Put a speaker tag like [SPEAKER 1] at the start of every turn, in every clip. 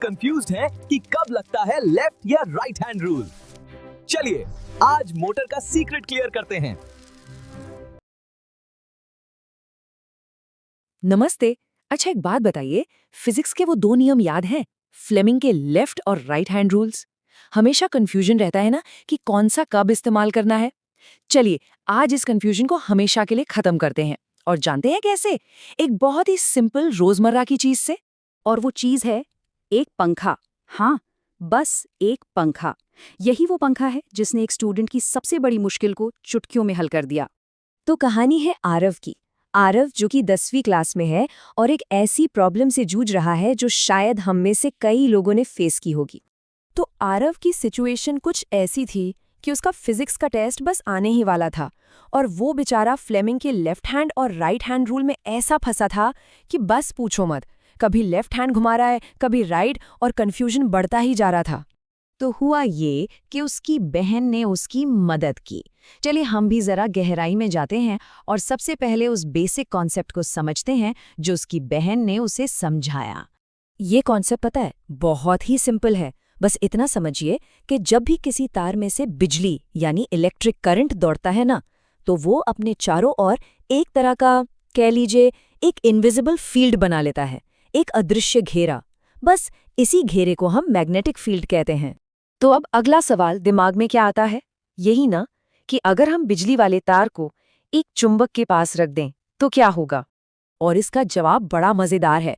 [SPEAKER 1] Confused हैं कि कब लगता है लेफ्ट या राइट हैंड रूल। चलिए आज मोटर का सीक्रेट क्लियर करते हैं।
[SPEAKER 2] नमस्ते। अच्छा, एक बात बताइए, फिजिक्स के वो दो नियम याद हैं, फ्लेमिंग के लेफ्ट और राइट हैंड रूल्स? हमेशा कंफ्यूजन रहता है ना कि कौन सा कब इस्तेमाल करना है। चलिए आज इस कंफ्यूजन को हमेशा के लिए खत्म करते हैं और जानते हैं कैसे? एक बहुत ही सिंपल रोजमर्रा की चीज से। और वो चीज है एक पंखा। हाँ, बस एक पंखा। यही वो पंखा है जिसने एक स्टूडेंट की सबसे बड़ी मुश्किल को चुटकियों में हल कर दिया।
[SPEAKER 3] तो कहानी है आरव की। आरव जो कि 10वीं क्लास में है और एक ऐसी प्रॉब्लम से जूझ रहा है जो शायद हम में से कई लोगों ने फेस की होगी। तो आरव की सिचुएशन कुछ ऐसी थी कि उसका फिजिक्स का टेस्ट बस आने ही वाला था और वो बेचारा फ्लेमिंग के लेफ्ट हैंड और राइट हैंड रूल में ऐसा फंसा था कि बस पूछो मत। कभी लेफ्ट हैंड घुमा रहा है, कभी राइट, और कन्फ्यूजन बढ़ता ही जा रहा था। तो हुआ ये कि उसकी बहन ने उसकी मदद की। चलिए हम भी जरा गहराई में जाते हैं और सबसे पहले उस बेसिक कॉन्सेप्ट को समझते हैं जो उसकी बहन ने उसे समझाया। ये कॉन्सेप्ट पता है, बहुत ही सिंपल है। बस इतना समझिए कि जब भी किसी तार में से बिजली यानी इलेक्ट्रिक करंट दौड़ता है ना, तो वो अपने चारों ओर एक तरह का, कह लीजिए, एक इनविजिबल फील्ड बना लेता है, एक अदृश्य घेरा। बस इसी घेरे को हम मैग्नेटिक फील्ड कहते हैं। तो अब अगला सवाल दिमाग में क्या आता है? यही ना, कि अगर हम बिजली वाले तार को एक चुंबक के पास रख दें तो क्या होगा? और इसका जवाब बड़ा मजेदार है।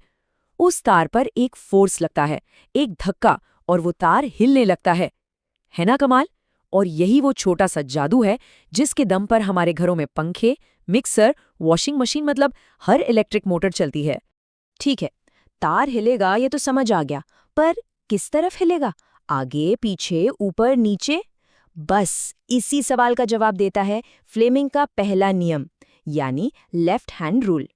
[SPEAKER 3] उस तार पर एक फोर्स लगता है, एक धक्का, और वो तार हिलने लगता है ना कमाल? और यही वो छोटा सा जादू है जिसके दम पर हमारे घरों में पंखे, मिक्सर, वॉशिंग मशीन, मतलब हर इलेक्ट्रिक मोटर चलती है। ठीक है, तार हिलेगा ये तो समझ आ गया, पर किस तरफ हिलेगा? आगे, पीछे, ऊपर, नीचे? बस इसी सवाल का जवाब देता है फ्लेमिंग का पहला नियम, यानी लेफ्ट हैंड रूल।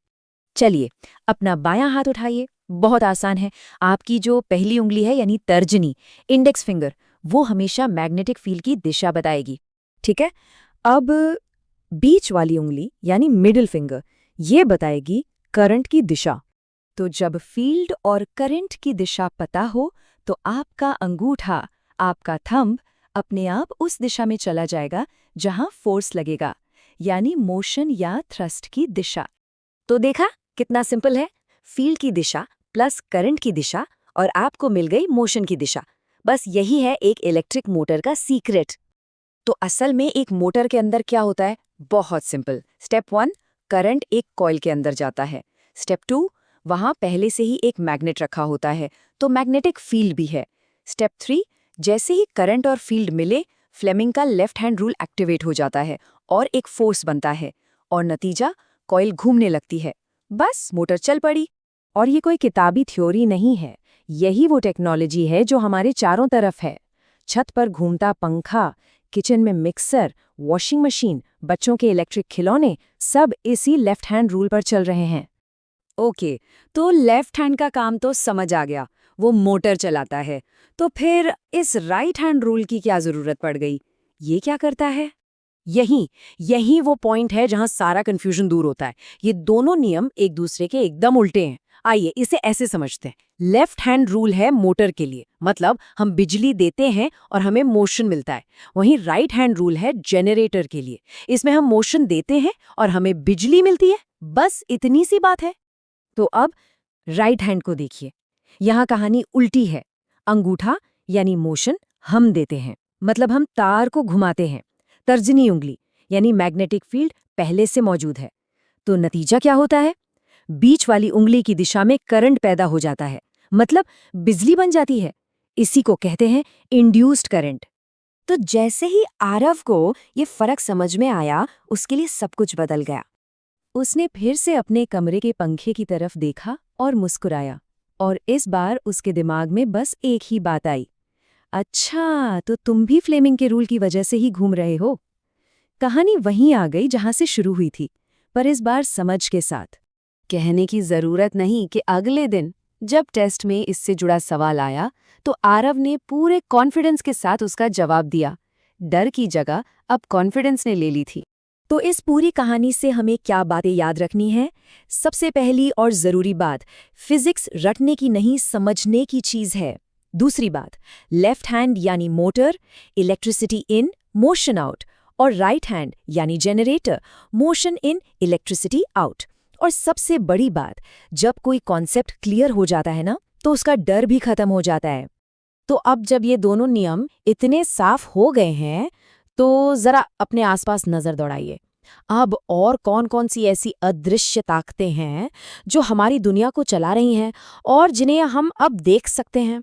[SPEAKER 3] चलिए अपना बायां हाथ उठाइए। बहुत आसान है। आपकी जो पहली उंगली है यानी तर्जनी, इंडेक्स फिंगर, वो हमेशा मैग्नेटिक फील्ड की दिशा बताएगी। ठीक है, अब बीच वाली उंगली यानी मिडिल फिंगर, ये बताएगी करंट की दिशा। तो जब फील्ड और करंट की दिशा पता हो तो आपका अंगूठा, आपका थंब, अपने आप उस दिशा में चला जाएगा जहां फोर्स लगेगा, यानी मोशन या थ्रस्ट की दिशा। तो देखा कितना सिंपल है? फील्ड की दिशा प्लस करंट की दिशा और आपको मिल गई मोशन की दिशा। बस यही है एक इलेक्ट्रिक मोटर का सीक्रेट। तो असल में एक मोटर के अंदर क्या होता है? बहुत सिंपल। स्टेप 1, करंट एक कॉइल के अंदर जाता है। स्टेप 2, वहां पहले से ही एक मैग्नेट रखा होता है, तो मैग्नेटिक फील्ड भी है। स्टेप 3, जैसे ही करंट और फील्ड मिले, फ्लेमिंग का लेफ्ट हैंड रूल एक्टिवेट हो जाता है और एक फोर्स बनता है, और नतीजा, कॉइल घूमने लगती है। बस मोटर चल पड़ी। और ये कोई किताबी थ्योरी नहीं है, यही वो टेक्नोलॉजी है जो हमारे चारों तरफ है। छत पर घूमता पंखा, किचन में मिक्सर, वॉशिंग मशीन, बच्चों के इलेक्ट्रिक खिलौने, सब इसी लेफ्ट हैंड रूल पर चल रहे हैं। ओके, तो लेफ्ट हैंड का काम तो समझ आ गया, वो मोटर चलाता है। तो फिर इस राइट हैंड रूल की क्या जरूरत पड़ गई? ये क्या करता है? यही यही वो पॉइंट है जहां सारा कंफ्यूजन दूर होता है। ये दोनों नियम एक दूसरे के एकदम उल्टे हैं। आइए इसे ऐसे समझते हैं। लेफ्ट हैंड रूल है मोटर के लिए, मतलब हम बिजली देते हैं और हमें मोशन मिलता है। वहीं राइट हैंड रूल है जनरेटर के लिए, इसमें हम मोशन देते हैं और हमें बिजली मिलती है। बस इतनी सी बात है। तो अब राइट हैंड को देखिए, यहाँ कहानी उल्टी है। अंगूठा यानी मोशन हम देते हैं, मतलब हम तार को घुमाते हैं। तर्जनी उंगली यानी मैग्नेटिक फील्ड पहले से मौजूद है। तो नतीजा क्या होता है? बीच वाली उंगली की दिशा में करंट पैदा हो जाता है, मतलब बिजली बन जाती है। इसी को कहते हैं इंड्यूस्ड करंट। तो जैसे ही आरव को ये फर्क समझ में आया, उसके लिए सब कुछ बदल गया। उसने फिर से अपने कमरे के पंखे की तरफ देखा और मुस्कुराया, और इस बार उसके दिमाग में बस एक ही बात आई। अच्छा, तो तुम भी फ्लेमिंग के रूल की वजह से ही घूम रहे हो। कहानी वहीं आ गई जहां से शुरू हुई थी, पर इस बार समझ के साथ। कहने की जरूरत नहीं कि अगले दिन जब टेस्ट में इससे जुड़ा सवाल आया तो आरव ने पूरे कॉन्फिडेंस के साथ उसका जवाब दिया। डर की जगह अब कॉन्फिडेंस ने ले ली थी। तो इस पूरी कहानी से हमें क्या बातें याद रखनी है? सबसे पहली और ज़रूरी बात, फिजिक्स रटने की नहीं समझने की चीज़ है। दूसरी बात, लेफ्ट हैंड यानी motor, electricity in, motion out, और राइट हैंड यानी generator, motion in, electricity out. और सबसे बड़ी बात, जब कोई कॉन्सेप्ट क्लियर हो जाता है ना, तो उसका डर भी खत्म हो जाता है।
[SPEAKER 4] तो अब जब ये दोनों नियम इतने साफ हो गए हैं, तो जरा अपने आसपास नजर दौड़ाइए। अब और कौन-कौन सी ऐसी अदृश्य ताकतें हैं जो हमारी दुनिया को चला रही हैं और जिन्हें हम अब देख सकते हैं?